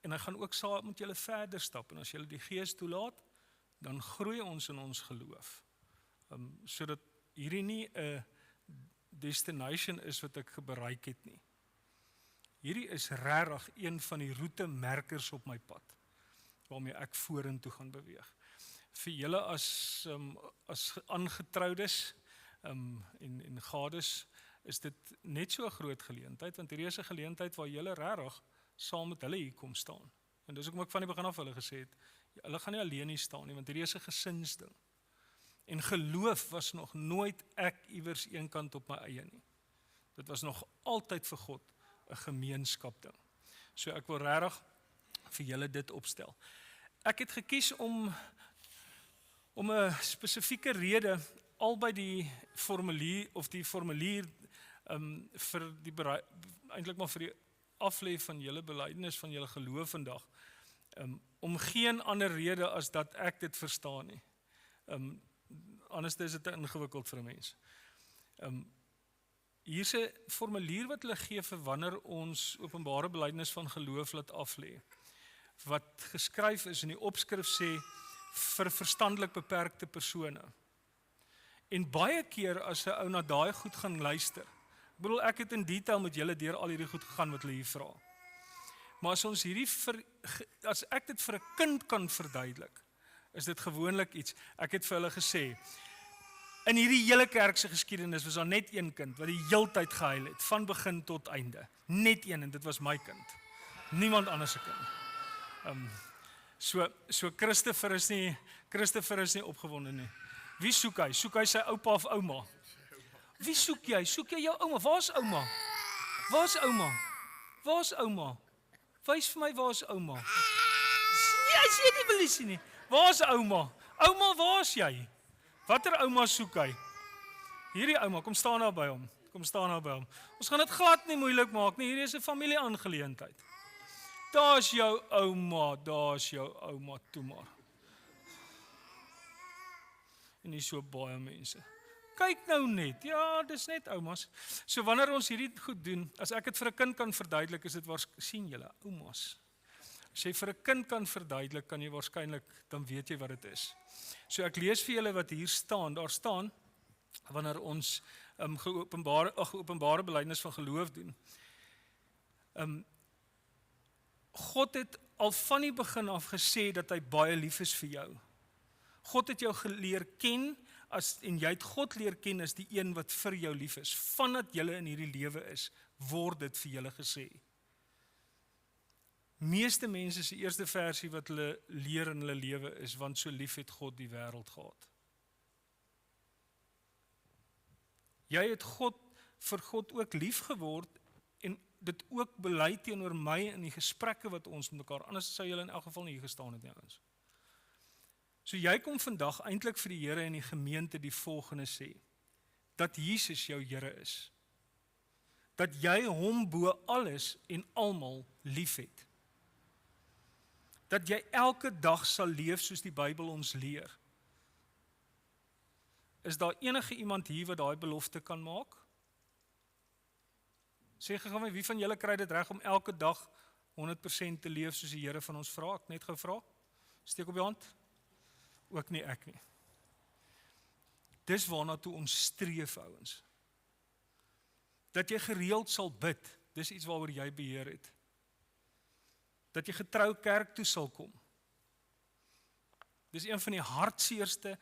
en hy gaan ook saam met julle verder stap, en as julle die Gees toelaat, dan groei ons in ons geloof. Sodat hierdie nie 'n destination is wat ek bereik het nie. Hierdie is regtig een van die roetemerkers op my pad, waarmee ek vorentoe gaan beweeg. Vir julle as aangetroudes en gades, is dit net so 'n groot geleentheid, want hierdie is 'n geleentheid waar julle regtig saam met hulle hier kom staan. En dis hoekom ek van die begin af hulle gesê het, hulle gaan nie alleen hier staan nie, want hierdie is 'n gesinsding. En geloof was nog nooit ek iewers eenkant op my eie nie. Dit was nog altyd vir God 'n gemeenskap ding. So ek wil regtig vir julle dit opstel. Ek het gekies om 'n spesifieke rede albei die formulier vir die eintlik maar vir die aflê van julle belydenis van julle geloof vandag, om geen ander rede as dat ek dit verstaan nie. Anders is dit te ingewikkeld vir 'n mens. Hier is 'n formulier wat hulle gee vir wanneer ons openbare belydenis van geloof laat aflê, wat geskryf is in die opskrif sê vir verstandelik beperkte persone. En baie keer as 'n ou na daai goed gaan luister, ek bedoel ek het in detail met julle deur al hierdie goed gegaan wat hulle hier vra. Maar as ek dit vir 'n kind kan verduidelik, is dit gewoonlik iets. Ek het vir hulle gesê, in hierdie hele kerk se geskiedenis was daar net een kind wat die heeltyd gehuil het, van begin tot einde. Net een, en dit was my kind. Niemand anders se kind. So Christopher is nie opgewonde nie. Wie soek hy? Soek hy sy oupa of ouma? Wie soek jy? Soek jy jou ouma? Waar's ouma? Waar's ouma? Waar's ouma? Wys vir my waar's ouma. Nee, as jy nie wil sien nie. Waar's ouma? Ouma, waar's jy? Watter ouma soek hy? Hierdie ouma, kom staan daar by hom. Ons gaan dit glad nie moeilik maak nie. Hierdie is 'n familieaangeleentheid. Daar's jou ouma, toe maar. En nie so baie mense. Kyk nou net, ja, dis net oumas. So wanneer ons hierdie goed doen, as ek dit vir 'n kind kan verduidelik, is dit sien julle, oumas. As jy vir 'n kind kan verduidelik, kan jy waarskynlik, dan weet jy wat dit is. So ek lees vir julle wat hier staan. Daar staan, wanneer ons openbare belydenis van geloof doen. God het al van die begin af gesê dat hy baie lief is vir jou. God het jou geleer ken, en jy het God leer ken as die een wat vir jou lief is. Vandat jy in hierdie lewe is, word dit vir julle gesê. Meeste mense se eerste versie wat hulle leer in hulle lewe is, want so lief het God die wêreld gehad. Jy het vir God ook lief geword, en dit ook bely teenoor my in die gesprekke wat ons met mekaar, anders sou julle in elk geval nie hier gestaan het nie ouens. So jy kom vandag eintlik vir die Here en die gemeente die volgende sê, dat Jesus jou Here is. Dat jy hom bo alles en almal liefhet. Dat jy elke dag sal leef soos die Bybel ons leer. Is daar enige iemand hier wat daai belofte kan maak? Sê gou my, wie van julle kry dit reg om elke dag 100% te leef soos die Here van ons vra? Ek net gou vra. Steek op jou hand. Ook nie ek nie. Dis waarna toe ons streef, ouens. Dat jy gereeld sal bid, dis iets waaroor jy beheer het. Dat jy getrou kerk toe sal kom. Dis een van die hartseerste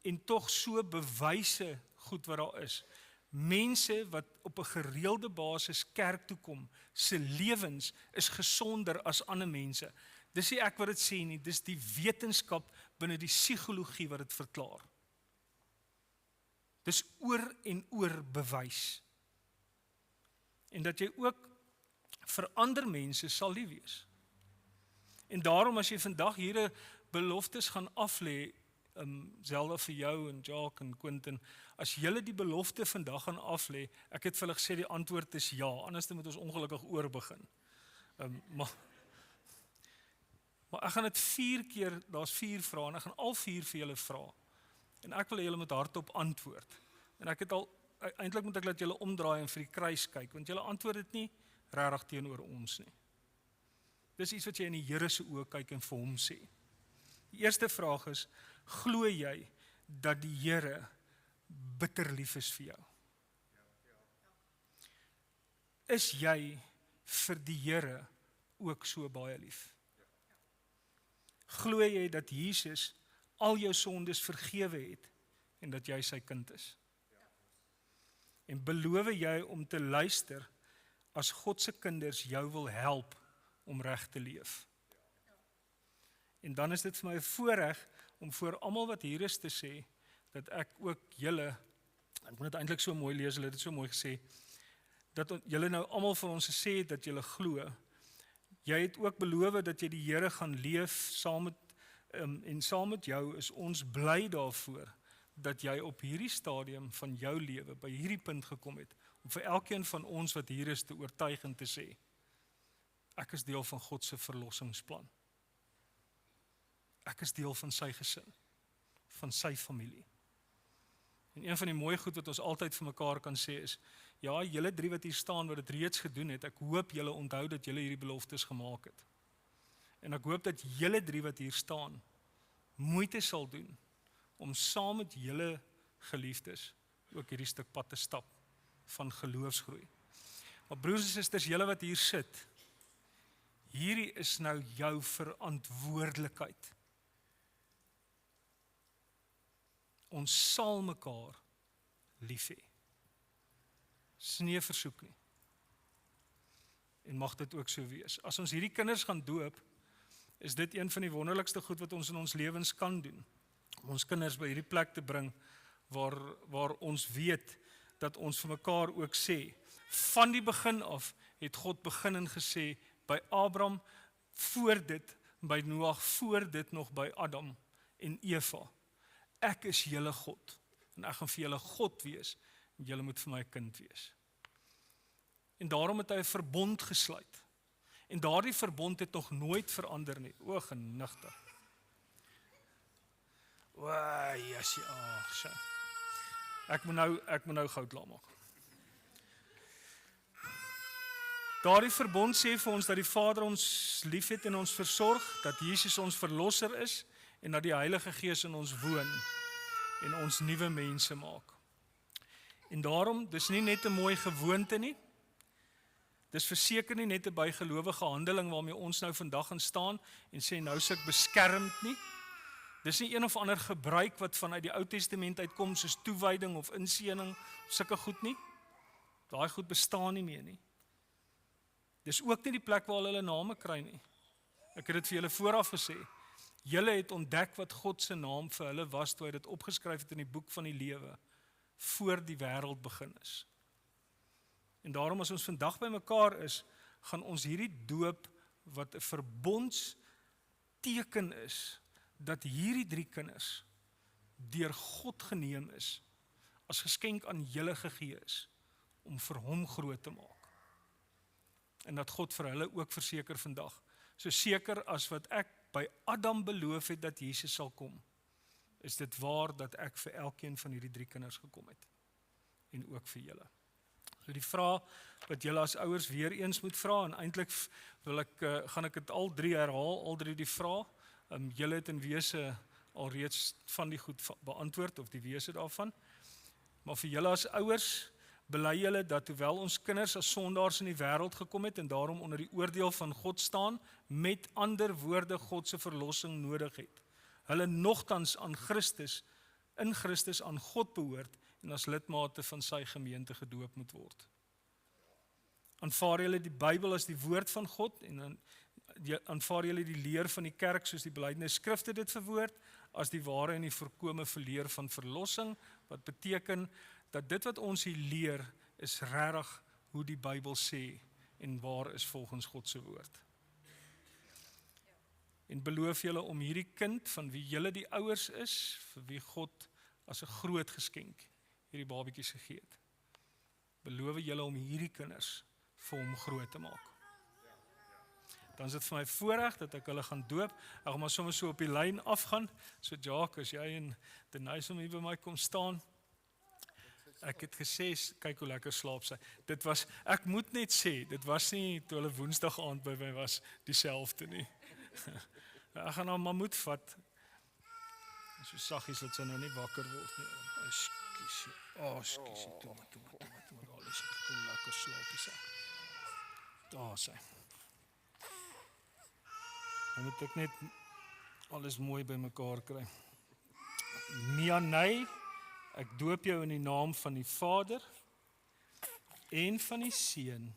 en tog so bewyse goed wat daar is. Mense wat op 'n gereelde basis kerk toe kom, se lewens is gesonder as ander mense. Dis nie ek wat dit sê nie, dis die wetenskap binne die psigologie wat dit verklaar. Dis oor en oor bewys. En dat jy ook vir ander mense sal lief wees. En daarom as jy vandag hier 'n beloftes gaan aflê, selfs vir jou en Jacques en Quentin, as julle die belofte vandag gaan aflê, ek het vir hulle gesê die antwoord is ja, anders moet ons ongelukkig oorbegin. Maar ek gaan dit 4 keer, daar's 4 vrae, en ek gaan al 4 vir julle vra. En ek wil hê julle moet hardop antwoord. En ek het al, eintlik moet ek laat julle omdraai en vir die kruis kyk, want julle antwoord dit nie regtig teenoor ons nie. Dis iets wat jy in die Here se oë kyk en vir hom sê. Die eerste vraag is, glo jy dat die Here bitter lief is vir jou? Is jy vir die Here ook so baie lief? Glo jy dat Jesus al jou sondes vergewe het en dat jy sy kind is? En beloof jy om te luister as God se kinders jou wil help om reg te leef? En dan is dit vir my 'n voorreg om voor almal wat hier is te sê, dat ek ook julle, ek moet dit eintlik so mooi lees, hulle het dit so mooi gesê, dat julle nou almal vir ons gesê het dat julle glo. Jy het ook beloof dat jy die Here gaan leef saam met, en saam met jou is ons bly daarvoor, dat jy op hierdie stadium van jou lewe, by hierdie punt gekom het, om vir elkeen van ons wat hier is te oortuig en te sê, ek is deel van God se verlossingsplan. Ek is deel van sy gesin, van sy familie. En een van die mooi goed wat ons altyd vir mekaar kan sê is, ja, julle 3 wat hier staan, wat dit reeds gedoen het, ek hoop julle onthou dat julle hierdie beloftes gemaak het. En ek hoop dat julle 3 wat hier staan, moeite sal doen, om saam met julle geliefdes, ook hierdie stuk pad te stap, van geloofsgroei. Maar broers en susters, julle wat hier sit, hierdie is nou jou verantwoordelikheid. Ons sal mekaar lief hê. Dis nie 'n versoek nie. En mag dit ook so wees. As ons hierdie kinders gaan doop, is dit een van die wonderlikste goed wat ons in ons lewens kan doen. Om ons kinders by hierdie plek te bring, waar ons weet, dat ons vir mekaar ook sê, van die begin af, het God begin en gesê, by Abraham, voor dit, by Noag, voor dit nog by Adam en Eva, ek is julle God, en ek gaan vir julle God wees, en julle moet vir my 'n kind wees. En daarom het hy 'n verbond gesluit, en daardie verbond het nog nooit verander nie, o genigtig. O, Jessie, ag, sy. Ek moet nou gou klaar maak. Daardie verbond sê vir ons dat die Vader ons liefhet en ons versorg, dat Jesus ons verlosser is, en dat die Heilige Gees in ons woon en ons nuwe mense maak. En daarom, dis nie net 'n mooi gewoonte nie, dis verseker nie net 'n bygelowige handeling waarmee ons nou vandag gaan staan en sê nou is ek beskermd nie. Dis nie een of ander gebruik wat vanuit die Ou Testament uitkom soos toewyding of inseëning of sulke goed nie. Daai goed bestaan nie meer nie. Dis ook nie die plek waar hulle name kry nie. Ek het dit vir julle vooraf gesê. Julle het ontdek wat God se naam vir hulle was toe hy dit opgeskryf het in die boek van die lewe voor die wêreld begin is. En daarom as ons vandag by mekaar is, gaan ons hierdie doop wat 'n verbondsteken is, dat hierdie 3 kinders deur God geneem is, as geskenk aan julle gegee is, om vir hom groot te maak. En dat God vir hulle ook verseker vandag, so seker as wat ek by Adam beloof het dat Jesus sal kom, is dit waar dat ek vir elkeen van hierdie 3 kinders gekom het, en ook vir julle. So die vraag wat julle as ouers weer eens moet vra, en eintlik gaan ek dit al 3 herhaal, al 3 die vraag, julle het in wese alreeds van die goed beantwoord, of die wese daarvan, maar vir julle as ouers, bely julle dat hoewel ons kinders as sondaars in die wêreld gekom het, en daarom onder die oordeel van God staan, met ander woorde God se verlossing nodig het, hulle nogtans aan Christus, in Christus aan God behoort, en as lidmate van sy gemeente gedoop moet word. Aanvaar julle die Bybel as die woord van God, en dan aanvaar julle die leer van die kerk soos die belydenis skrifte dit verwoord, as die ware en die voorkome verleer van verlossing, wat beteken dat dit wat ons hier leer, is regtig hoe die Bybel sê, en waar is volgens God se woord. En beloof julle om hierdie kind, van wie julle die ouers is, vir wie God as 'n groot geskenk hierdie babietjies gegee het, beloof julle om hierdie kinders vir hom groot te maak. Dan is dit vir my voorreg dat ek hulle gaan doop. Ek gaan maar sommer so op die lyn afgaan. So Jacques, as jy en Denise om hier by my kom staan. Ek het gesê, kyk hoe lekker slaap sy. Dit was, ek moet net sê, dit was nie toe hulle Woensdag aand by my was dieselfde nie. Ek gaan nou maar moed vat. So saggies dat sy nou nie wakker word nie. Skiesie. Skiesie, toe maar, daar is ek kom lekker slaapie sy. Daar sy. Dan moet ek net alles mooi bymekaar kry. Mianei, ek doop jou in die naam van die Vader en van die Seun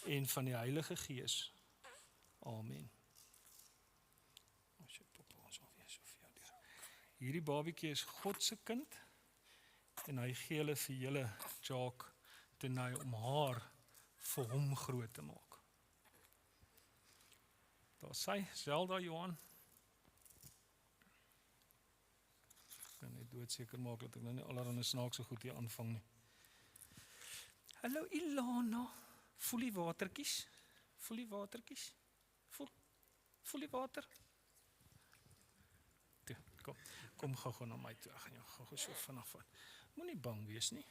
en van die Heilige Gees. Amen. Hierdie babietjie is God se kind en hy gee hulle vir julle Jacques Denay om haar vir hom groot te maak. Daar sy, Zelda Johan. Ek kan net doodseker maak dat ek nou nie allerhande snaakse goed hier aanvang nie. Hallo Ilana, voel die watertjies? Voel die watertjies? Voel die water? Toe, kom gou na my toe. Ek gaan jou gou so vinnig vat. Moenie bang wees nie.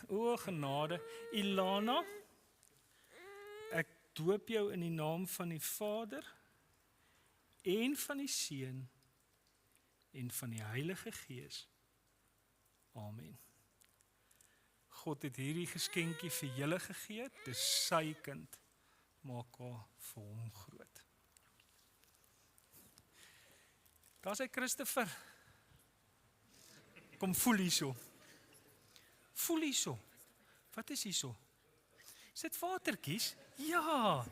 O genade, Ilana, ek doop jou in die naam van die Vader en van die Seun en van die Heilige Gees. Amen. God het hierdie geskenkie vir julle gegee, dis sy kind, maak haar vir hom groot. Daar is hy Christopher. Kom voel hierso. Voel hierso. Wat is hierso? Is dit watertjies? Ja.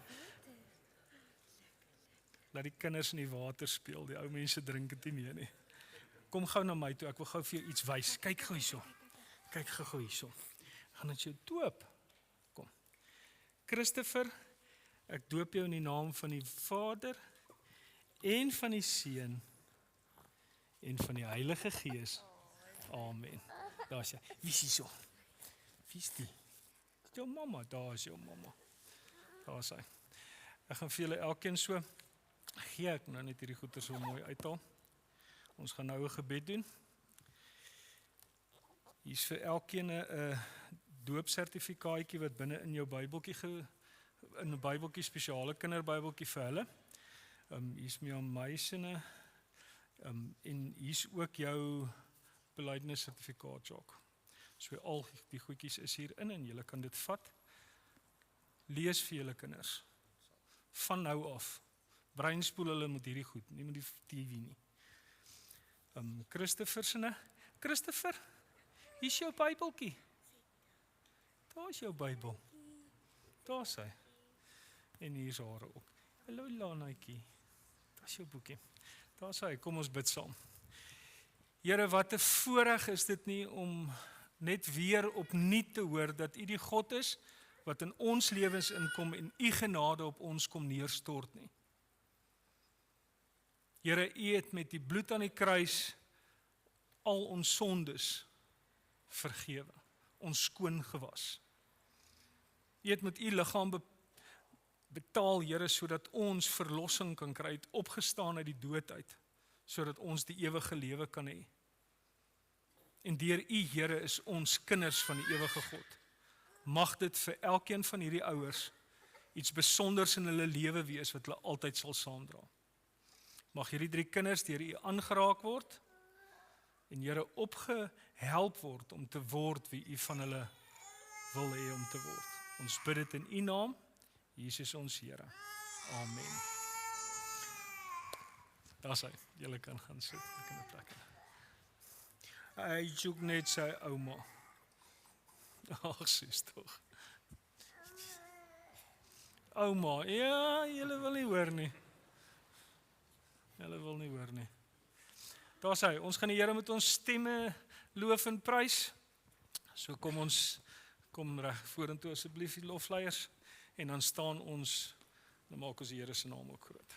Laat die kinders in die water speel, die ou mense drink dit nie meer nie. Kom gou na my toe, ek wil gou vir jou iets wys. Kyk gou hierso. Kyk gou hierso. Gaan dit jou doop? Kom. Christopher, ek doop jou in die naam van die Vader en van die Seun en van die Heilige Gees. Amen. Daar is jy. Wie is hierso? Wie is die? Jou mamma, daar is jou mamma. Daar is hy. Ek gaan vir julle elkeen so gee ek nou net hierdie goeie so mooi uithaal. Ons gaan nou 'n gebed doen. Hier is vir elkeen 'n doopsertifikaatjie wat binne in jou Bybeltjie in 'n Bybeltjie spesiale kinderbybeltjie vir hulle. Hier is my sinne. En hier is ook jou belydenissertifikaat, Jacques. So al die goedjies is hierin en julle kan dit vat. Lees vir julle kinders. Van nou af. Breinspoel hulle met hierdie goed, nie met die TV nie. Christopher sinne. Christopher, hier is jou Bybeltjie. Daar is jou Bybel. Daar is hy. En hier is haar ook. Hallo Lanaitjie. Daar is jou boekie. Daar is hy, kom ons bid saam. Here, wat 'n voorreg is dit nie om net weer opnuut te hoor dat U die God is wat in ons lewens inkom en U genade op ons kom neerstort nie. Here, U het met die bloed aan die kruis al ons sondes vergewe, ons skoon gewas. U het met U liggaam betaal, Here, sodat ons verlossing kan kry, het opgestaan uit die dood uit, sodat ons die ewige lewe kan hê. En deur U, Here, is ons kinders van die ewige God. Mag dit vir elkeen van hierdie ouers iets besonders in hulle lewe wees wat hulle altyd sal saamdra. Mag hierdie 3 kinders deur U aangeraak word en Here opgehelp word om te word wie U van hulle wil hê om te word. Ons bid dit in U naam, Jesus ons Here. Amen. Daar is hy. Julle kan gaan sit. Ek kan 'n plek hê. Hy soek net sy ouma. Ag, sis tog. Ouma, ja, julle wil nie hoor nie. Julle wil nie hoor nie. Daar is hy. Ons gaan die Here met ons stemme loof en prys. So kom reg vorentoe asseblief die lofleiers en dan staan ons, dan maak ons die Here se naam ook groot.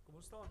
Kom ons staan.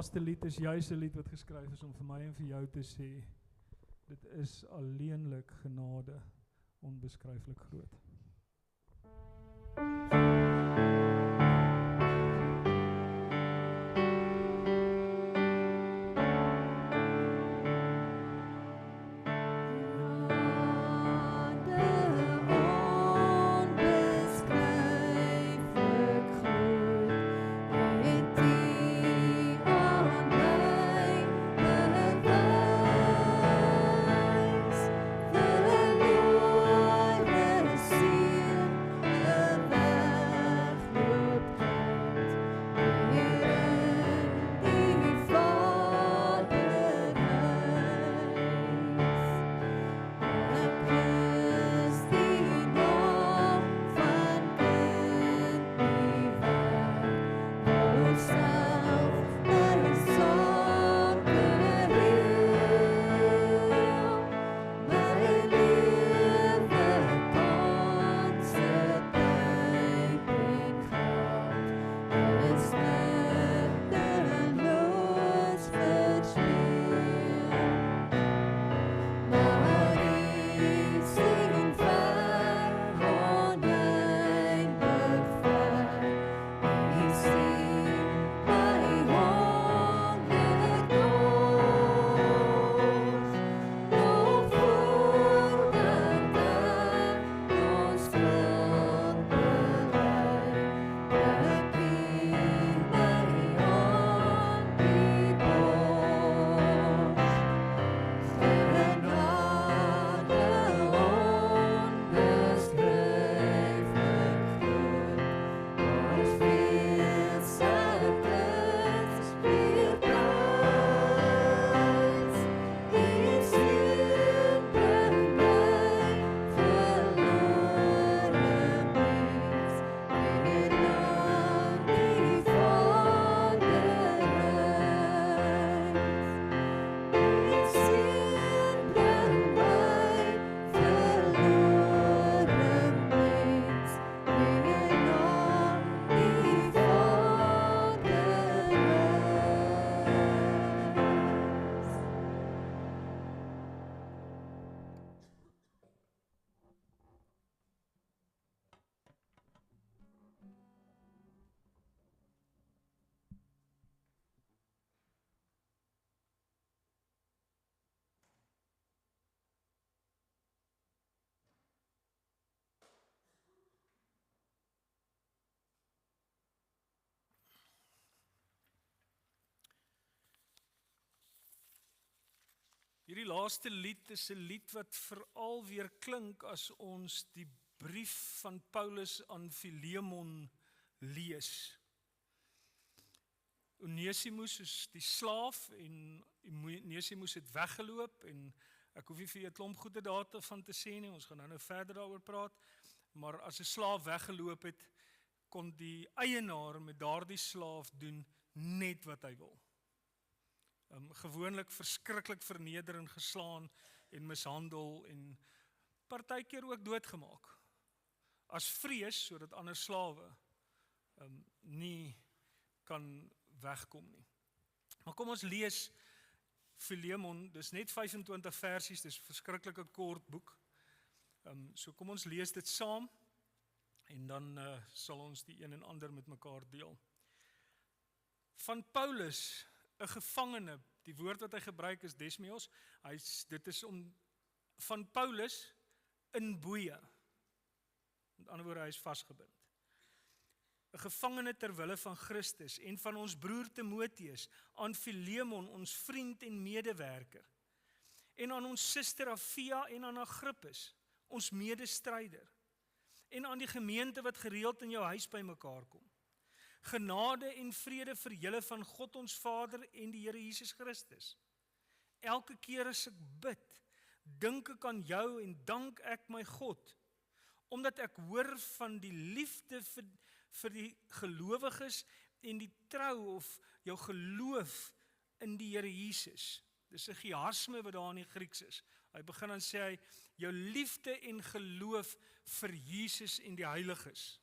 laaste lied is juis 'n lied wat geskryf is om vir my en vir jou te sê, dit is alleenlik genade, onbeskryflik groot. Hierdie laaste lied is 'n lied wat veral weer klink as ons die brief van Paulus aan Filemon lees. Onesimus is die slaaf en Onesimus het weggeloop en ek hoef nie vir 'n klomp goeie data van te sê nie, ons gaan nou verder daaroor praat, maar as 'n slaaf weggeloop het, kon die eienaar met daardie slaaf doen net wat hy wil. Gewoonlik verskriklik verneder en geslaan en mishandel en partykeer ook doodgemaak. As vrees, sodat ander slawe nie kan wegkom nie. Maar kom ons lees Filemon, dis net 25 versies, dis 'n verskriklike kort boek. So kom ons lees dit saam en dan sal ons die een en ander met mekaar deel. Van Paulus, 'n gevangene, die woord wat hy gebruik is Desmios, dit is van Paulus in boeye. Met ander woorde, hy is vasgebind. 'n Gevangene ter wille van Christus en van ons broer Timoteus, aan Filemon, ons vriend en medewerker, en aan ons suster Afia en aan Agrippus, ons medestryder, en aan die gemeente wat gereeld in jou huis bymekaar kom. Genade en vrede vir julle van God ons Vader en die Here Jesus Christus. Elke keer as ek bid, dink ek aan jou en dank ek my God, omdat ek hoor van die liefde vir die gelowiges en die trou of jou geloof in die Here Jesus. Dis 'n chiasme wat daar in die Grieks is. Hy begin dan sê hy, jou liefde en geloof vir Jesus en die heiliges.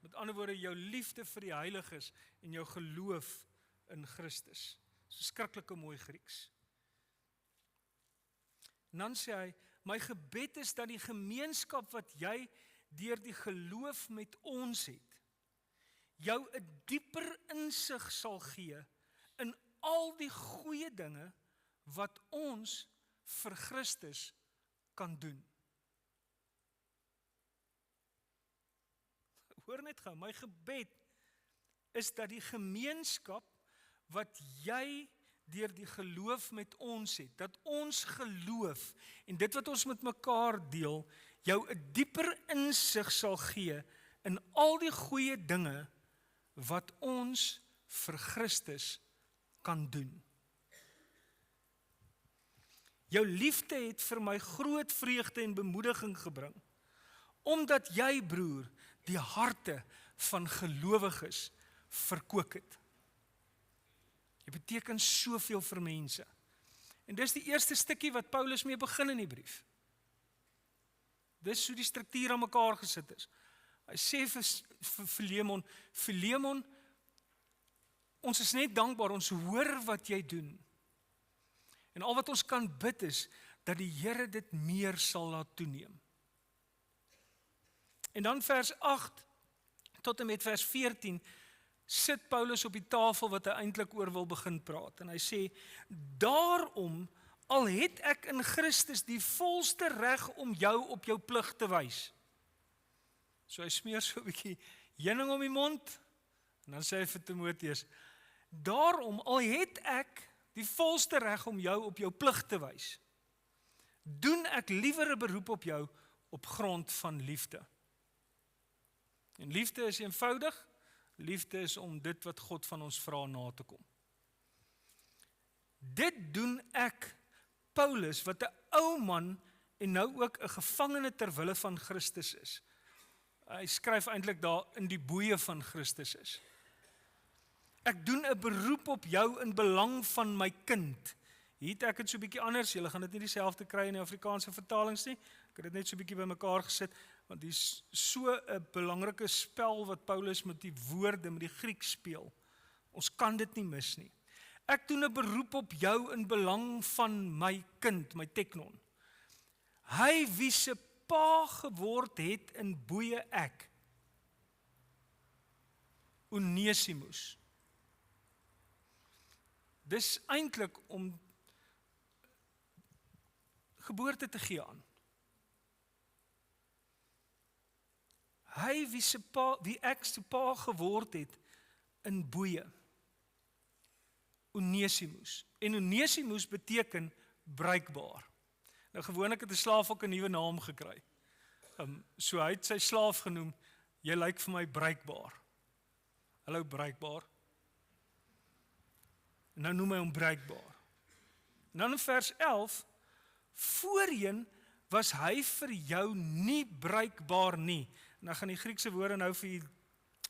Met ander woorde, jou liefde vir die heiliges en jou geloof in Christus. Dis verskriklike mooi Grieks. En dan sê hy, my gebed is dat die gemeenskap wat jy deur die geloof met ons het, jou 'n dieper insig sal gee in al die goeie dinge wat ons vir Christus kan doen. Hoor net gou, my gebed is dat die gemeenskap wat jy deur die geloof met ons het, dat ons geloof en dit wat ons met mekaar deel, jou 'n dieper insig sal gee in al die goeie dinge wat ons vir Christus kan doen. Jou liefde het vir my groot vreugde en bemoediging gebring, omdat jy, broer, die harte van gelowiges verkoop het. Jy beteken soveel vir mense. En dis die eerste stukkie wat Paulus mee begin in die brief. Dis hoe die struktuur aan mekaar gesit is. Hy sê vir Filemon, ons is net dankbaar, ons hoor wat jy doen. En al wat ons kan bid is, dat die Here dit meer sal laat toeneem. En dan vers 8 tot en met vers 14, sit Paulus op die tafel wat hy eintlik oor wil begin praat. En hy sê, daarom, al het ek in Christus die volste reg om jou op jou plig te wys. So hy smeer so 'n bietjie heuning om die mond, en dan sê hy vir Timoteus, daarom, al het ek die volste reg om jou op jou plig te wys, doen ek liewer 'n beroep op jou op grond van liefde. En liefde is eenvoudig, liefde is om dit wat God van ons vra na te kom. Dit doen ek, Paulus, wat 'n ou man en nou ook 'n gevangene ter wille van Christus is. Hy skryf eintlik daar in die boeye van Christus is. Ek doen 'n beroep op jou in belang van my kind. Hier het ek dit so 'n bietjie anders, julle gaan dit nie dieselfde kry in die Afrikaanse vertalings nie. Ek het dit net so 'n bietjie bymekaar gesit, want dit is so 'n belangrike spel wat Paulus met die woorde, met die Grieks speel. Ons kan dit nie mis nie. Ek doen 'n beroep op jou in belang van my kind, my teknon. Hy wie se pa geword het in boeye ek, Onesimus. Dis eintlik om geboorte te gee aan. Hy wie ek se pa geword het in boeye. Onesimus. En Onesimus beteken bruikbaar. Nou gewoonlik het 'n slaaf ook 'n nuwe naam gekry. So hy het sy slaaf genoem, jy lyk vir my bruikbaar. Hallo bruikbaar. En nou noem hy hom bruikbaar. En dan in vers 11, voorheen was hy vir jou nie bruikbaar nie. En dan gaan die Griekse woorde nou vir jy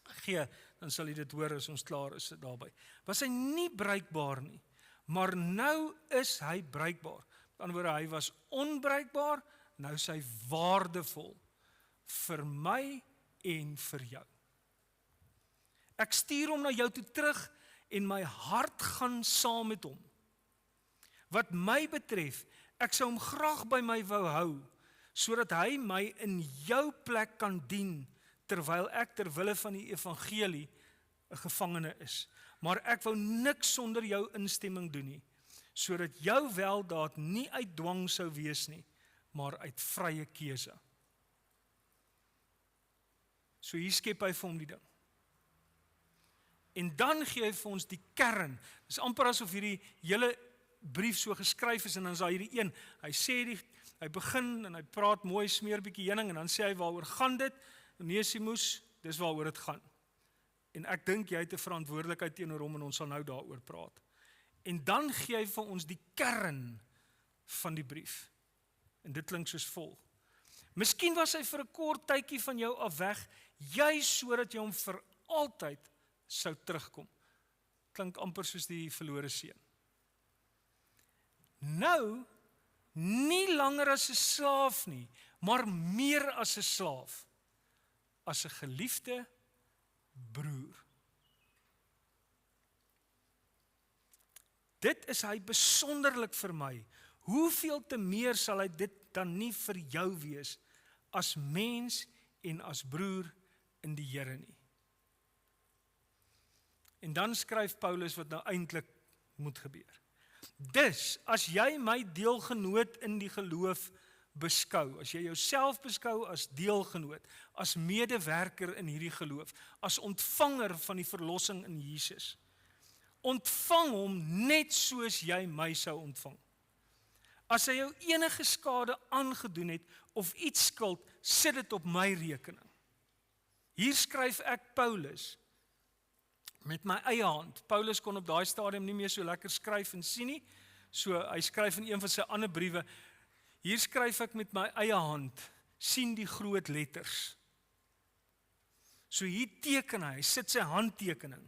gee, dan sal jy dit hoor as ons klaar is daarby. Was hy nie bruikbaar nie, maar nou is hy bruikbaar. Met ander woorde, hy was onbruikbaar, nou is hy waardevol vir my en vir jou. Ek stuur hom na jou toe terug en my hart gaan saam met hom. Wat my betref, ek sou hom graag by my wou hou, sodat hy my in jou plek kan dien, terwyl ek ter wille van die evangelie 'n gevangene is. Maar ek wou niks sonder jou instemming doen nie, sodat jou weldaad nie uit dwang sou wees nie, maar uit vrye keuse. So hier skep hy vir hom die ding. En dan gee hy vir ons die kern. Dis amper asof hierdie hele brief so geskryf is en dan is daar hierdie een. Hy begin en hy praat mooi, smeer bietjie heuning en dan sê hy waaroor gaan dit? Onesimus, dis waaroor dit gaan. En ek dink jy het 'n verantwoordelikheid teenoor hom en ons sal nou daaroor praat. En dan gee hy vir ons die kern van die brief. En dit klink soos volg. Miskien was hy vir 'n kort tydjie van jou af weg, juis sodat jy hom vir altyd sou terugkom. Klink amper soos die verlore seun. Nou, nie langer as 'n slaaf nie, maar meer as 'n slaaf, as 'n geliefde broer. dit is hy besonderlik vir my. Hoeveel te meer sal hy dit dan nie vir jou wees, as mens en as broer in die Here nie. En dan skryf Paulus wat nou eintlik moet gebeur. Dus, as jy my deelgenoot in die geloof beskou, as jy jouself beskou as deelgenoot, as medewerker in hierdie geloof, as ontvanger van die verlossing in Jesus, ontvang hom net soos jy my sou ontvang. As hy jou enige skade aangedoen het, of iets skuld, sit dit op my rekening. Hier skryf ek Paulus, met my eie hand. Paulus kon op daai stadium nie meer so lekker skryf en sien nie, so hy skryf in een van sy ander briewe, hier skryf ek met my eie hand, sien die groot letters. So hier teken hy sit sy handtekening,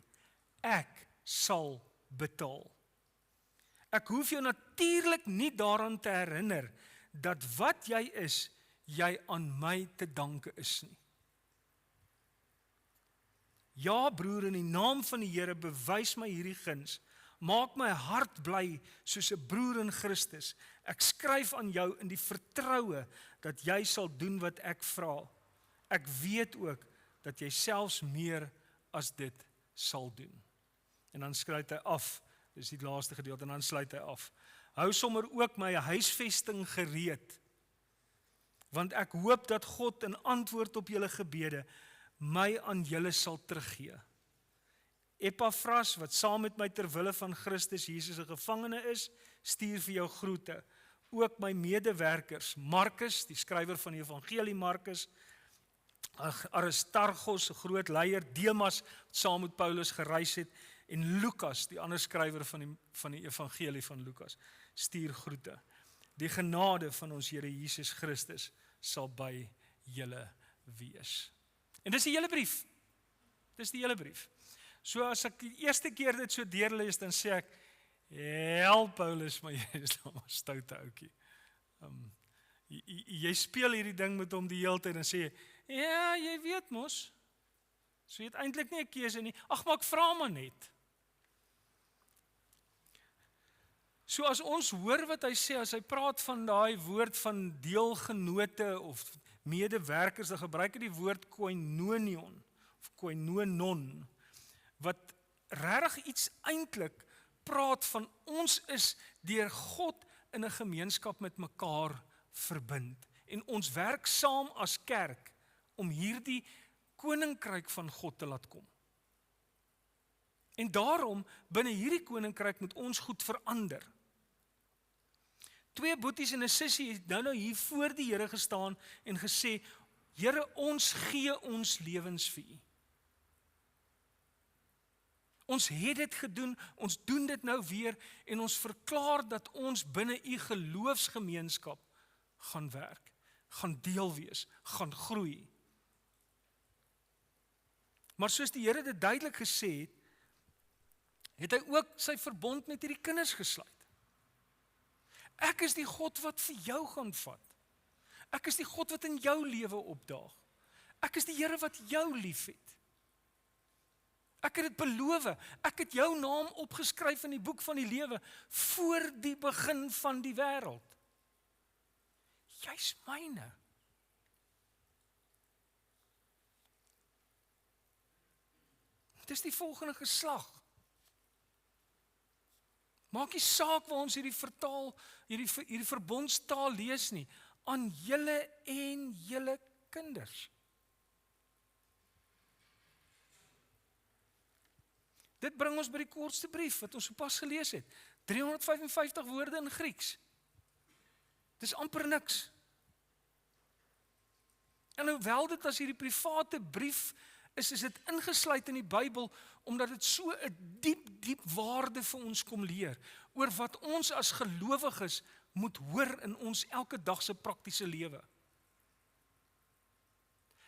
ek sal betaal. Ek hoef jou natuurlik nie daaraan te herinner, dat wat jy is, jy aan my te danke is nie. Ja, broer, in die naam van die Here bewys my hierdie guns. Maak my hart bly soos 'n broer in Christus. Ek skryf aan jou in die vertroue dat jy sal doen wat ek vra. Ek weet ook dat jy selfs meer as dit sal doen. En dan sluit hy af. Dis die laaste gedeelte en dan sluit hy af. Hou sommer ook my huisvesting gereed. Want ek hoop dat God in antwoord op julle gebede my aan julle sal teruggee. Epafras, wat saam met my ter wille van Christus Jesus 'n gevangene is, stuur vir jou groete. Ook my medewerkers, Markus, die skrywer van die evangelie Markus, Aristarchos, 'n groot leier, Demas, wat saam met Paulus gereis het, en Lukas, die ander skrywer van die evangelie van Lukas, stuur groete. Die genade van ons Here Jesus Christus sal by julle wees. En dis die hele brief. Dis die hele brief. So as ek die eerste keer dit so deurlees, dan sê ek, help Paulus, maar jy is nou maar stoute ouetjie. Jy speel hierdie ding met hom die hele tyd en sê, ja, jy weet mos. So jy het eintlik nie 'n keuse nie. Ag, maar ek vra maar net. So as ons hoor wat hy sê, as hy praat van daai woord van deelgenote of medewerkers, dan gebruik hy die woord koinonion of koinonon, wat regtig iets eintlik praat van ons is deur God in 'n gemeenskap met mekaar verbind. En ons werk saam as kerk om hierdie koninkryk van God te laat kom. En daarom, binne hierdie koninkryk moet ons goed verander. 2 boeties en 'n sussie het nou hier voor die Here gestaan en gesê, Here, ons gee ons lewens vir U. Ons het dit gedoen, ons doen dit nou weer en ons verklaar dat ons binne U geloofsgemeenskap gaan werk, gaan deel wees, gaan groei. Maar soos die Here dit duidelik gesê het, het hy ook sy verbond met hierdie kinders gesluit. Ek is die God wat vir jou gaan vat. Ek is die God wat in jou lewe opdaag. Ek is die Here wat jou liefhet. Ek het dit beloof. Ek het jou naam opgeskryf in die boek van die lewe voor die begin van die wêreld. Jy's myne. Dit is die volgende geslag. Maak nie saak waar ons hierdie verbondstaal lees nie, aan julle en julle kinders. Dit bring ons by die kortste brief wat ons sopas gelees het. 355 woorde in Grieks. Dis amper niks. En hoewel dit as hierdie private brief is dit ingesluit in die Bybel, omdat dit so 'n diep waarde vir ons kom leer, oor wat ons as gelowiges moet hoor in ons elke dag se praktiese lewe.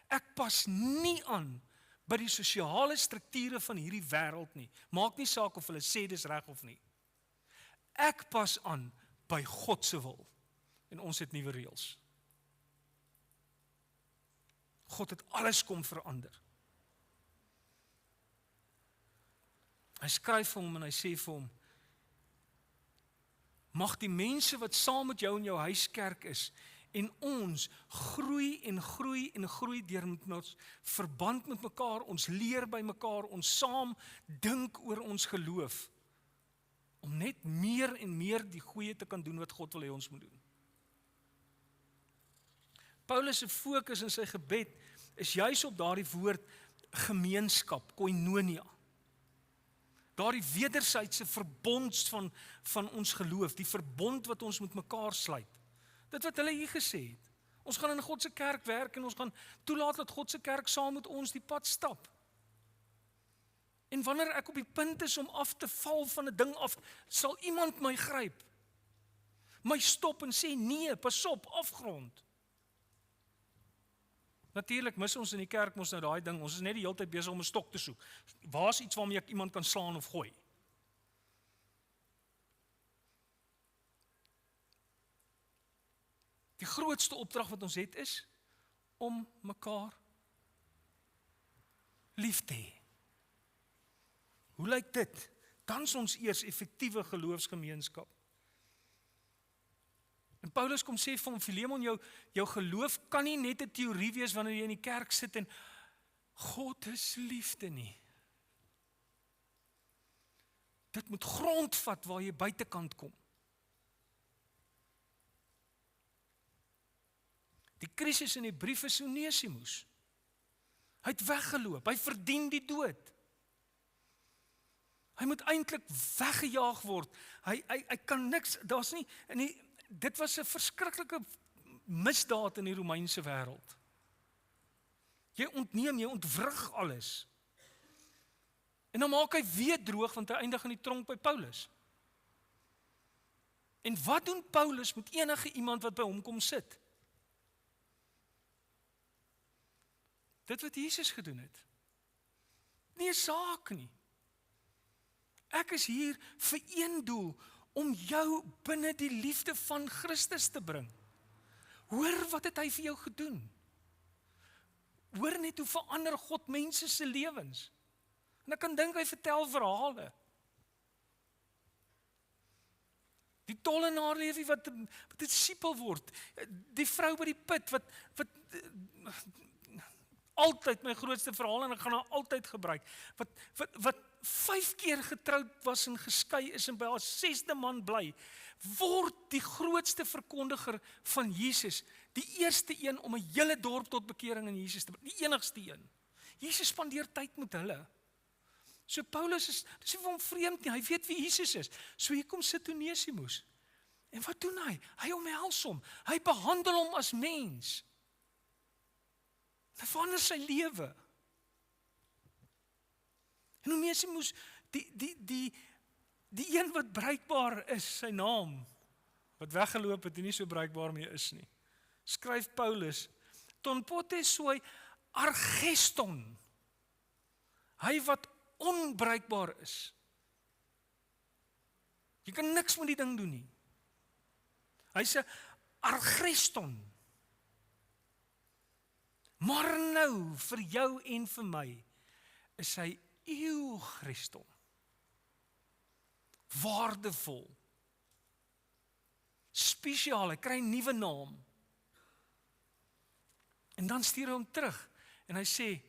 Ek pas nie aan by die sosiale strukture van hierdie wêreld nie. Maak nie saak of hulle sê dis reg of nie. Ek pas aan by God se wil. En ons het nuwe reëls. God het alles kom verander. Hy skryf vir hom en hy sê vir hom, mag die mense wat saam met jou in jou huiskerk is, en ons groei en groei en groei deur met ons verband met mekaar, ons leer by mekaar, ons saam dink oor ons geloof, om net meer en meer die goeie te kan doen wat God wil hê ons moet doen. Paulus se fokus in sy gebed is juis op daardie woord gemeenskap, koinonia. Daardie wederwysige verbond van ons geloof, die verbond wat ons met mekaar sluit. Dit wat hulle hier gesê het. Ons gaan in God se kerk werk en ons gaan toelaat dat God se kerk saam met ons die pad stap. En wanneer ek op die punt is om af te val van 'n ding af, sal iemand my gryp. My stop en sê nee, pas op, afgrond. Natuurlik mis ons in die kerk mos nou daai ding. Ons is net die hele tyd besig om 'n stok te soek. Waar is iets waarmee ek iemand kan slaan of gooi? Die grootste opdrag wat ons het is om mekaar lief te hê. Hoe lyk dit? Dan is ons eers effektiewe geloofsgemeenskap. En Paulus kom sê vir hom, Filemon, jou geloof kan nie net 'n teorie wees wanneer jy in die kerk sit en God is liefde nie. Dit moet grondvat waar jy buitekant kom. Die krisis in die brief is Onesimus. Hy het weggeloop, hy verdien die dood. Hy moet eintlik weggejaag word. Hy kan niks, daar's nie, dit was 'n verskriklike misdaad in die Romeinse wêreld. Jy ontneem, jy ontwrig alles. En dan maak hy weer droog, want hy eindig in die tronk by Paulus. En wat doen Paulus met enige iemand wat by hom kom sit? Dit wat Jesus gedoen het. Nie 'n saak nie. Ek is hier vir een doel, om jou binne die liefde van Christus te bring. Hoor wat het hy vir jou gedoen? Hoor net hoe verander God mense se lewens. En ek kan dink hy vertel verhale. Die tollenaar Lewi wat 'n disipel word. Die vrou by die put wat altyd my grootste verhaal en ek gaan haar altyd gebruik. Wat 5 keer getroud was en geskei is en by haar 6de man bly, word die grootste verkondiger van Jesus, die eerste een om 'n hele dorp tot bekering in Jesus te bring, die enigste een. Jesus spandeer tyd met hulle. So Paulus dis nie vir hom vreemd nie, hy weet wie Jesus is. So hier kom sit Onesimus. En wat doen hy? Hy omhels hom. Hy behandel hom as mens. Hy verander sy lewe. En Onesimus, die een wat bruikbaar is, sy naam, wat weggeloop het en nie so bruikbaar meer is nie. Skryf Paulus, ton pote soi argeston. Hy wat onbruikbaar is. Jy kan niks met die ding doen nie. Hy sê argeston. Maar nou, vir jou en vir my, is hy euchriston. Waardevol. Spesiaal, hy kry 'n nuwe naam. En dan stuur hy hom terug, en hy sê,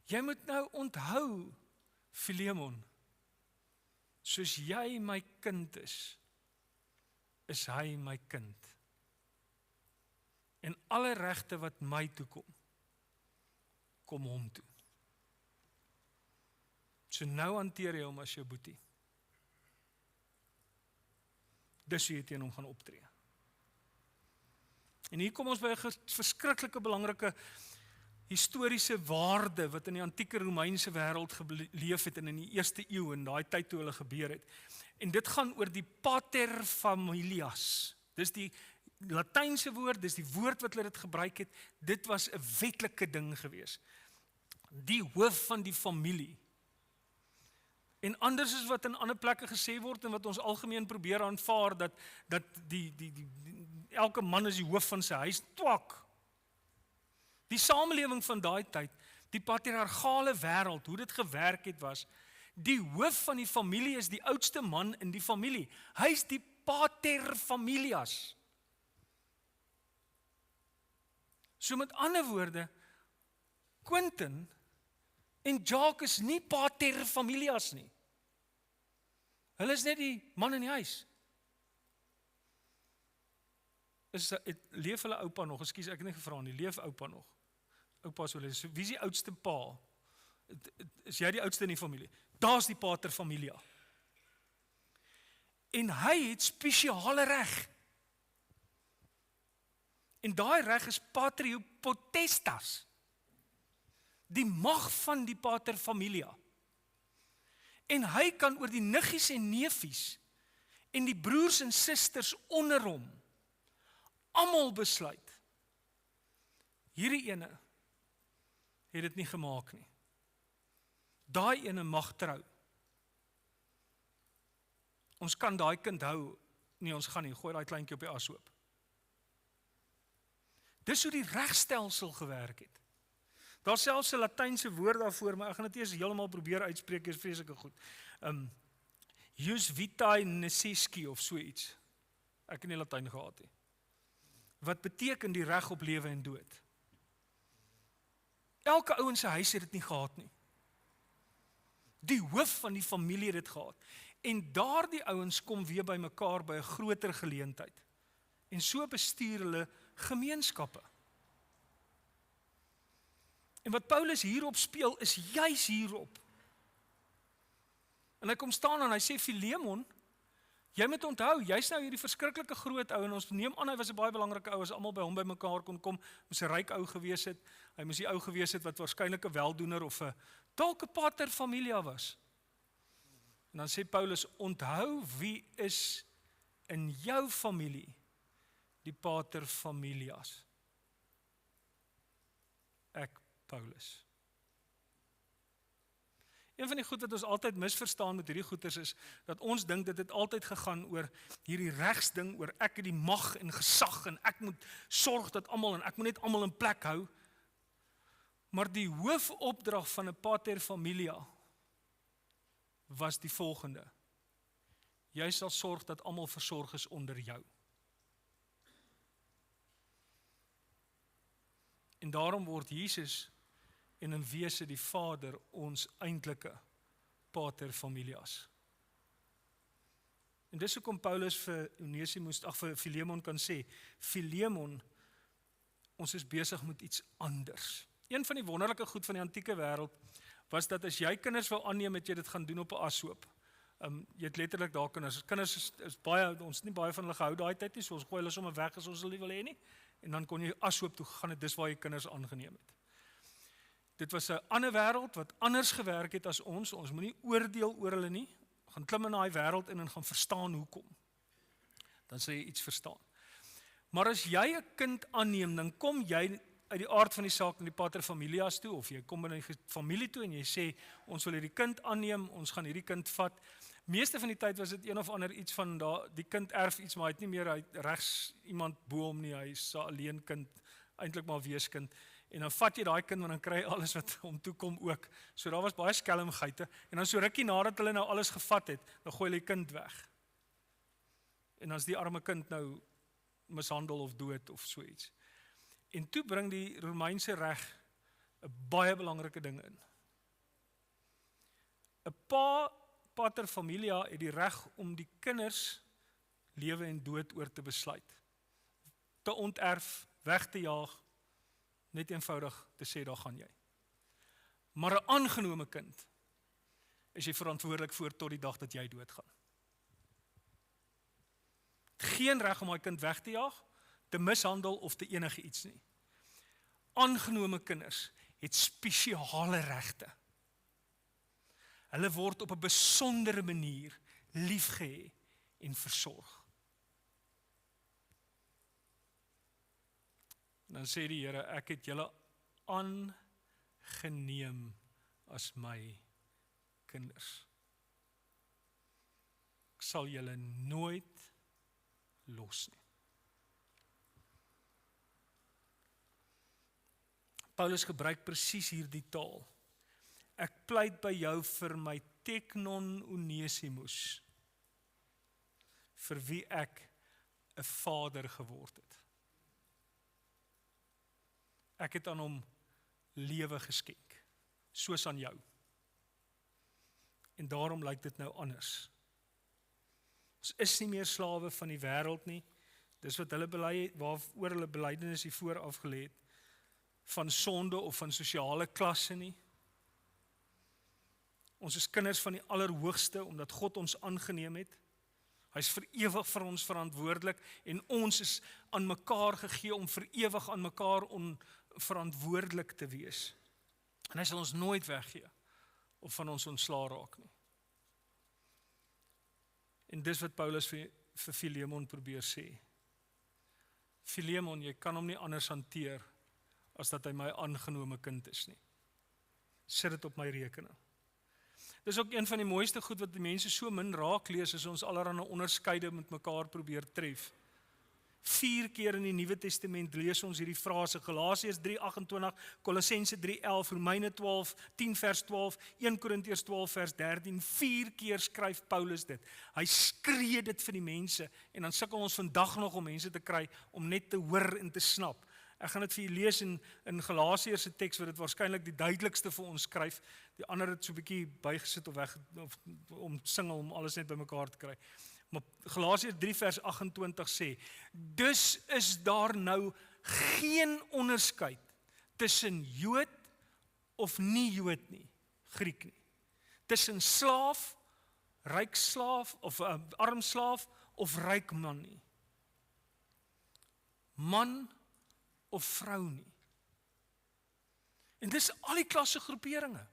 jy moet nou onthou, Filemon, soos jy my kind is hy my kind. En alle regte wat my toekom, kom hom toe. So nou hanteer jy hom as jou boetie. Dis hoe jy teen hom gaan optree. En hier kom ons by 'n verskriklike belangrike historiese waarde wat in die antieke Romeinse wêreld geleef het en in die eerste eeu en daai tyd toe hulle gebeur het. En dit gaan oor die pater familias. Dis die Latynse woord, dis die woord wat hulle dit gebruik het. Dit was 'n wetlike ding gewees. Die hoof van die familie. En anders is wat in ander plekke gesê word en wat ons algemeen probeer aanvaar dat elke man is die hoof van sy huis. Twak. Die samelewing van daai tyd, die patriargale wêreld, hoe dit gewerk het was, die hoof van die familie is die oudste man in die familie. Hy is die pater familias. So met ander woorde, Quentin en Jacques is nie pater familias nie. Hulle is net die man in die huis. Leef hulle oupa nog? Ekskuus, ek het nie gevra nie. Leef oupa nog? Oupa is oorlede. So, wie is die oudste pa? Is jy die oudste in die familie? Daar's die pater familia. En hy het spesiale reg. En daai reg is patrio potestas. Die mag van die pater familia. En hy kan oor die niggies en neefies en die broers en susters onder hom almal besluit. Hierdie ene het dit nie gemaak nie. Daai ene mag trou. Ons kan daai kind hou. Nee, ons gaan nie. Gooi daai kleintjie op die ashoop. Dis hoe die regstelsel gewerk het. Daar selfs 'n Latynse woord daarvoor, maar ek gaan dit eers heeltemal probeer uitspreek, is vreeslike goed. Jus vitae necessi of so iets. Ek het nie Latyn gehad nie. Wat beteken die reg op lewe en dood? Elke ou in sy huis het dit nie gehad nie. Die hoof van die familie het dit gehad. En daardie ouens kom weer by mekaar by 'n groter geleentheid. En so bestuur hulle gemeenskappe. En wat Paulus hierop speel, is juis hierop. En hy kom staan en hy sê, Filemon, jy moet onthou, jy's nou hierdie verskriklike groot ou, en ons neem aan, hy was 'n baie belangrike ou, as almal by hom by mekaar kon kom, moes 'n ryk ou gewees het, hy moes die ou gewees het, wat waarskynlik 'n weldoener, of 'n dalk 'n pater familia was. En dan sê Paulus, onthou wie is in jou familie, die pater familias. Ek, Paulus. Een van die goed wat ons altyd misverstaan met hierdie goeters is, dat ons dink dat dit altyd gegaan oor hierdie regsding, oor ek het die mag en gesag, en ek moet sorg dat almal, en ek moet net almal in plek hou. Maar die hoofopdrag van 'n pater familia was die volgende. Jy sal sorg dat almal versorg is onder jou. En daarom word Jesus en in wese die Vader ons eintlike pater familias. En dis hoekom Paulus vir vir Filemon kan sê, Filemon, ons is besig met iets anders. Een van die wonderlike goed van die antieke wêreld was dat as jy kinders wou aanneem, het jy dit gaan doen op 'n ashoop. Jy het letterlik daar kinders. Kinders is baie, ons het nie baie van hulle gehou daai tyd nie, so ons gooi hulle sommer weg as ons hulle nie wil hê nie. En dan kon jy ashoop toe gaan, dis waar jy kinders aangeneem het. Dit was 'n ander wêreld wat anders gewerk het as ons. Ons moenie oordeel oor hulle nie. Gaan klim in daai wêreld in en gaan verstaan hoekom. Dan sal jy iets verstaan. Maar as jy 'n kind aanneem, dan kom jy uit die aard van die saak in die pater familias toe, of jy kom in 'n familie toe en jy sê, ons wil hierdie kind aanneem, ons gaan hierdie kind vat. Meeste van die tyd was dit een of ander iets van, die kind erf iets, maar hy het nie meer regs iemand bo hom nie, hy is 'n alleen kind, eintlik maar weeskind. En dan vat jy daai kind en dan kry jy alles wat hom toe kom ook. So daar was baie skelmgeite. En dan so rukkie nadat hulle nou alles gevat het, dan gooi hulle die kind weg. En dan is die arme kind nou mishandel of dood of so iets. En toe bring die Romeinse reg 'n baie belangrike ding in. 'n pater familia het die reg om die kinders lewe en dood oor te besluit. Te onterf, weg te jaag, net eenvoudig te sê, daar gaan jy. Maar 'n aangenome kind is jy verantwoordelik voor tot die dag dat jy doodgaan. Geen reg om daai kind weg te jaag, te mishandel of te enige iets nie. Aangenome kinders het spesiale regte. Hulle word op 'n besondere manier liefgehê en versorg. En dan sê die Here, ek het julle aangeneem as my kinders. Ek sal julle nooit los nie. Paulus gebruik presies hierdie taal. Ek pleit by jou vir my teknon Onesimus. vir wie ek 'n vader geword het. Ek het aan hom lewe geskenk, soos aan jou. En daarom lyk dit nou anders. Ons is nie meer slawe van die wêreld nie. Dis wat hulle bely, waaroor hulle belydenis hier voor afgelê het, van sonde of van sosiale klasse nie. Ons is kinders van die Allerhoogste, omdat God ons aangeneem het. Hy is vir ewig vir ons verantwoordelik, en ons is aan mekaar gegee om vir ewig aan mekaar verantwoordelik te wees. En hy sal ons nooit weggee, of van ons ontslaa raak nie. En dis wat Paulus vir Filemon probeer sê. Filemon, jy kan hom nie anders hanteer, as dat hy my aangenome kind is nie. Sit dit op my rekening. Dis ook een van die mooiste goed wat die mense so min raak lees, as ons allerhande onderskeide met mekaar probeer tref. 4 keer in die Nuwe Testament lees ons hierdie frase, Galasiërs 3:28, Kolossense 3:11, Romeine 10 vers 12, 1 Korintiërs 12 vers 13, 4 keer skryf Paulus dit. Hy skree dit vir die mense, en dan sukkel ons vandag nog om mense te kry, om net te hoor en te snap. Ek gaan dit vir julle lees in Galasiërs se teks, wat dit waarskynlik die duidelikste vir ons skryf. Die ander het so 'n bietjie bygesit of weg, om singel, om alles net bymekaar te kry. Maar Galasiërs 3 vers 28 sê, dus is daar nou geen onderskeid tussen Jood of nie Jood nie, Griek nie. Tussen slaaf, ryk slaaf, of arm slaaf, of ryk man nie. Man of vrou nie. En dis al die klasse groeperinge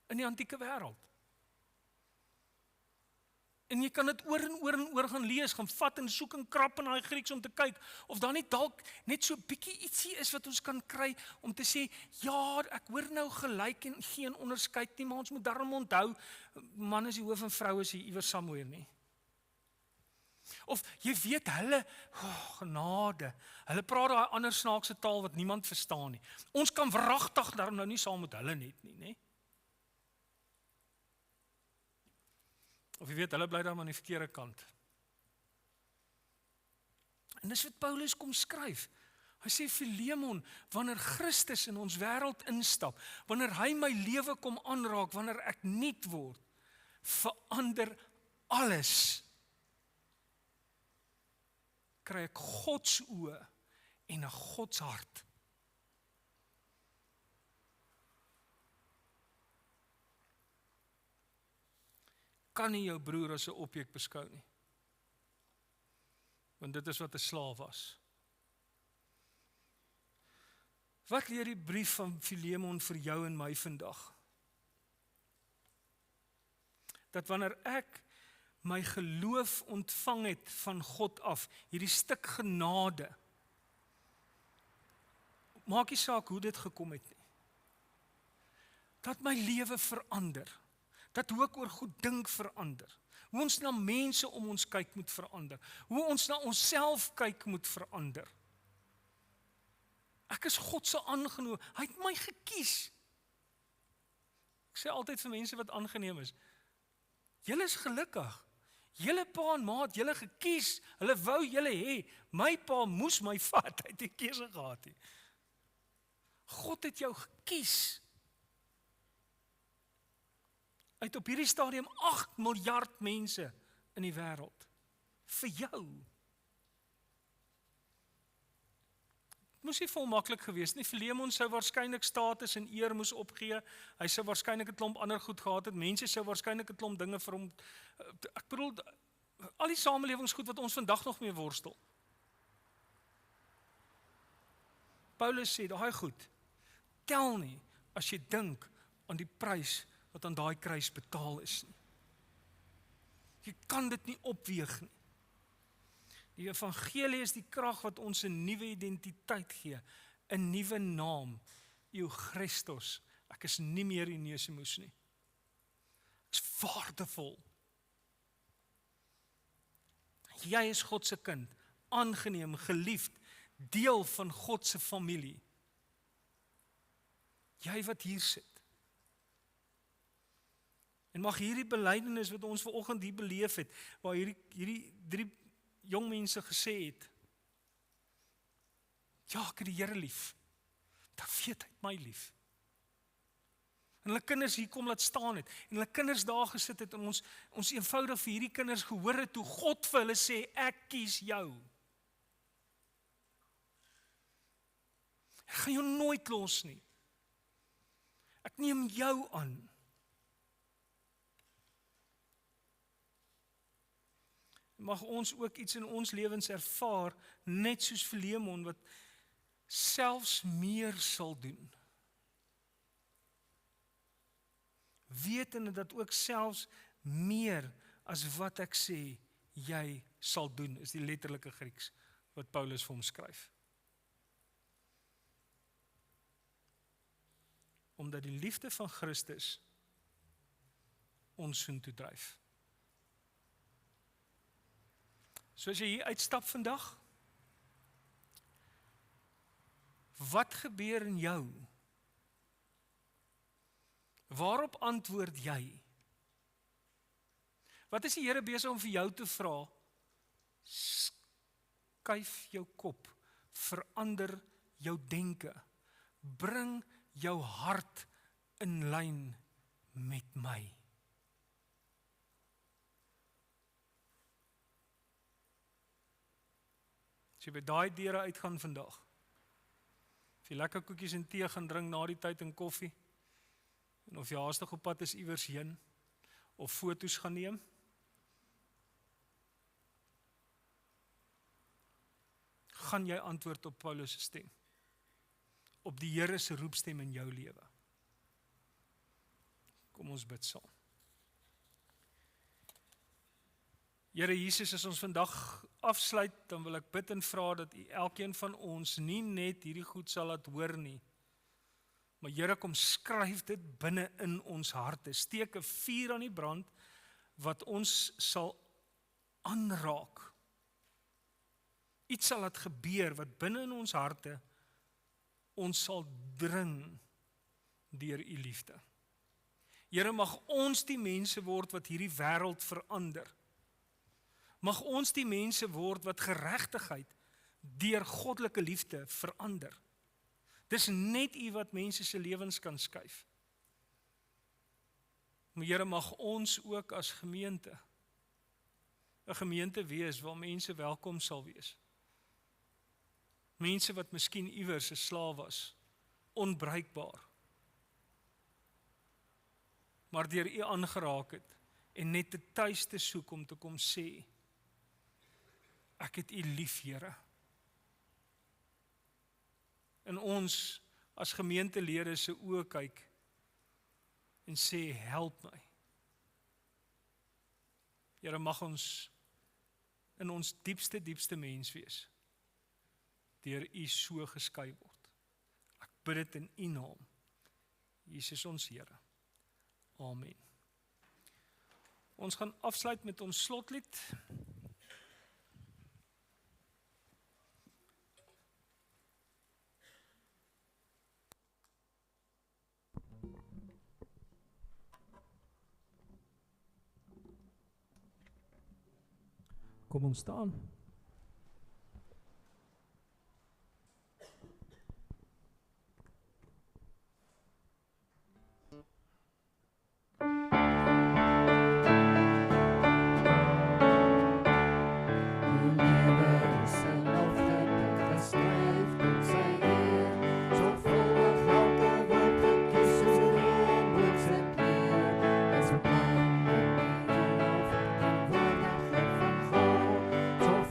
in die antieke wêreld. En jy kan dit oor en oor en oor gaan lees, gaan vat en soek en krap in daai Grieks om te kyk, of daar nie dalk net so bietjie ietsie is wat ons kan kry, om te sê, ja, ek hoor nou gelyk en geen onderskeid nie, maar ons moet daarom onthou, man is die hoof en vrou is hier iewers somewhere nie. Of jy weet, hulle, genade, hulle praat daai ander snaakse taal wat niemand verstaan nie. Ons kan wragtig daarom nou nie saam met hulle net nie, né? Of jy weet, hulle bly daar aan die verkeerde kant. En dis wat Paulus kom skryf. Hy sê, Filemon, wanneer Christus in ons wêreld instap, wanneer hy my lewe kom aanraak, wanneer ek nuut word, verander alles. Kry ek Gods oë en 'n Gods hart. Kan nie jou broer as 'n objek beskou nie. Want dit is wat 'n slaaf was. Wat leer die brief van Filemon vir jou en my vandag? Dat wanneer ek my geloof ontvang het van God af, hierdie stuk genade, maak nie saak hoe dit gekom het nie, dat my lewe verander, dat hoe ek oor goed dink verander, hoe ons na mense om ons kyk moet verander, hoe ons na onsself kyk moet verander. Ek is God se aangenome, hy het my gekies. Ek sê altyd vir mense wat aangeneem is, julle is gelukkig. Julle pa en ma het julle gekies, hulle wou julle hê. My pa moes my vat, hy het nie keuse gehad nie. God het jou gekies. Hy het op hierdie stadium 8 miljard mense in die wêreld. Vir jou. Moes nie volmaklik gewees nie. Filemon sou waarskynlik status en eer moes opgee. Hy sou waarskynlik 'n klomp ander goed gehad het. Mense sou waarskynlik 'n klomp dinge vir hom, ek bedoel, al die samelewingsgoed wat ons vandag nog mee worstel. Paulus sê, daai goed, tel nie as jy dink aan die prys wat aan daai kruis betaal is nie. Jy kan dit nie opweeg nie. Die evangelie is die krag wat ons 'n nuwe identiteit gee, 'n nuwe naam, jou Christus. Ek is nie meer Onesimus nie. Ek is waardevol. Jy is God se kind, aangeneem, geliefd, deel van God se familie. Jy wat hier sit. En mag hierdie belydenis wat ons vanoggend hier beleef het, waar hierdie 3 jong mense gesê het, ja, ek het die Here lief, dan weet hy my lief. En hulle kinders hier kom laat staan het, en hulle kinders daar gesit het, en ons eenvoudig vir hierdie kinders gehoor het, toe God vir hulle sê, ek kies jou. Ek gaan jou nooit los nie. Ek neem jou aan. Mag ons ook iets in ons lewens ervaar, net soos Filemon, wat selfs meer sal doen. Wetende dat ook selfs meer as wat ek sê, jy sal doen, is die letterlike Grieks wat Paulus vir hom skryf. Omdat die liefde van Christus ons soontoe dryf. So as jy hier uitstap vandag, wat gebeur in jou? Waarop antwoord jy? Wat is die Here besig om vir jou te vra? Skuif jou kop, verander jou denke, bring jou hart in lyn met my. As jy by daai deure uitgaan vandag, of jy lekker koekies en tee gaan drink na die tyd en koffie, en of jy haastig op pad is iewers heen, of foto's gaan neem, gaan jy antwoord op Paulus se stem, op die Here se roepstem in jou lewe. Kom ons bid saam. Here Jesus, as ons vandag afsluit, dan wil ek bid en vra dat U elkeen van ons nie net hierdie goed sal laat hoor nie, maar Here, kom skryf dit binne in ons harte, steek 'n vuur aan die brand, wat ons sal aanraak. Iets sal laat gebeur, wat binne in ons harte, ons sal dring deur U liefde. Here, mag ons die mense word wat hierdie wêreld verander. Mag ons die mense word wat geregtigheid deur goddelike liefde verander. Dis net U wat mense se lewens kan skuif. Maar Here, mag ons ook as gemeente 'n gemeente wees waar mense welkom sal wees. Mense wat miskien iewers 'n slaaf was, onbruikbaar, maar deur U aangeraak het en net 'n tuiste soek om te kom sê, ek het U lief, Here. En ons as gemeentelede se oë kyk en sê, help my. Here, mag ons in ons diepste mens wees, deur U so geskei word. Ek bid dit in U naam, Jesus ons Here. Amen. Ons gaan afsluit met ons slotlied. Kom ons staan. Zo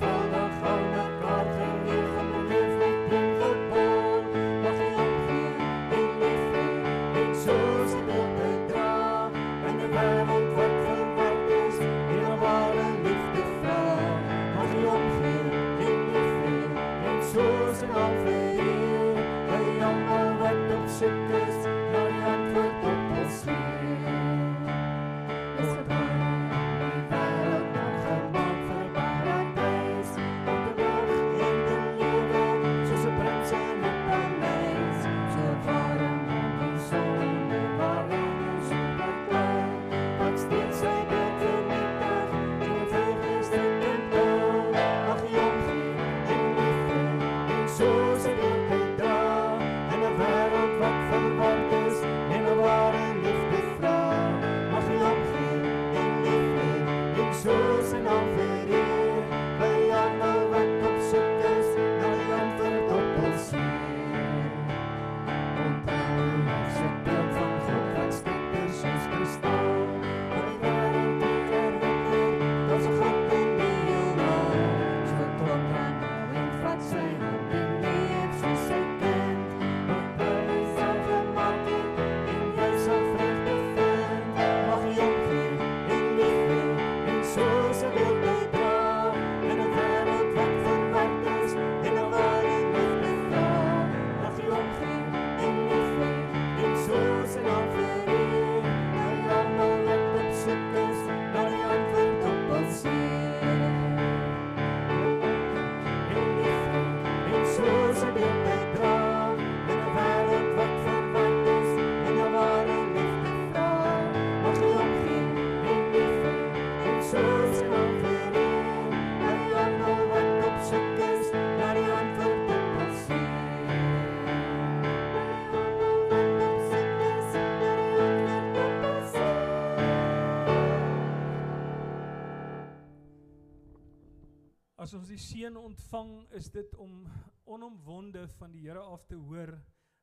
die seun ontvang, is dit om onomwonde van die Here af te hoor,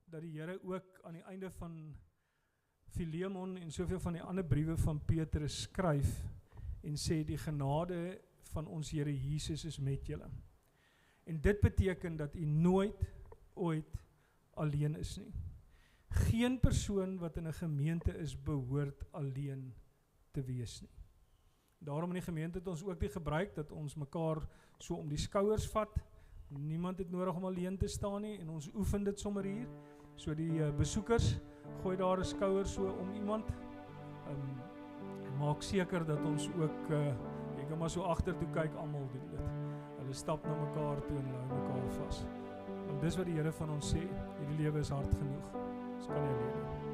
dat die Here ook aan die einde van Filemon en soveel van die ander briewe van Petrus skryf, en sê die genade van ons Here Jesus is met julle. En dit beteken dat u nooit, ooit alleen is nie. Geen persoon wat in 'n gemeente is, behoort alleen te wees nie. Daarom in die gemeente het ons ook die gebruik, dat ons mekaar so om die skouers vat. Niemand het nodig om alleen te staan nie, en ons oefen dit sommer hier. So die besoekers, gooi daar 'n skouer so om iemand, en maak seker dat ons ook, jy kan maar so agter toe kyk, almal doen dit. Hulle stap na mekaar toe en hou mekaar vas. Want dis wat die Here van ons sê, hierdie lewe is hard genoeg, ons kan nie alleen nie.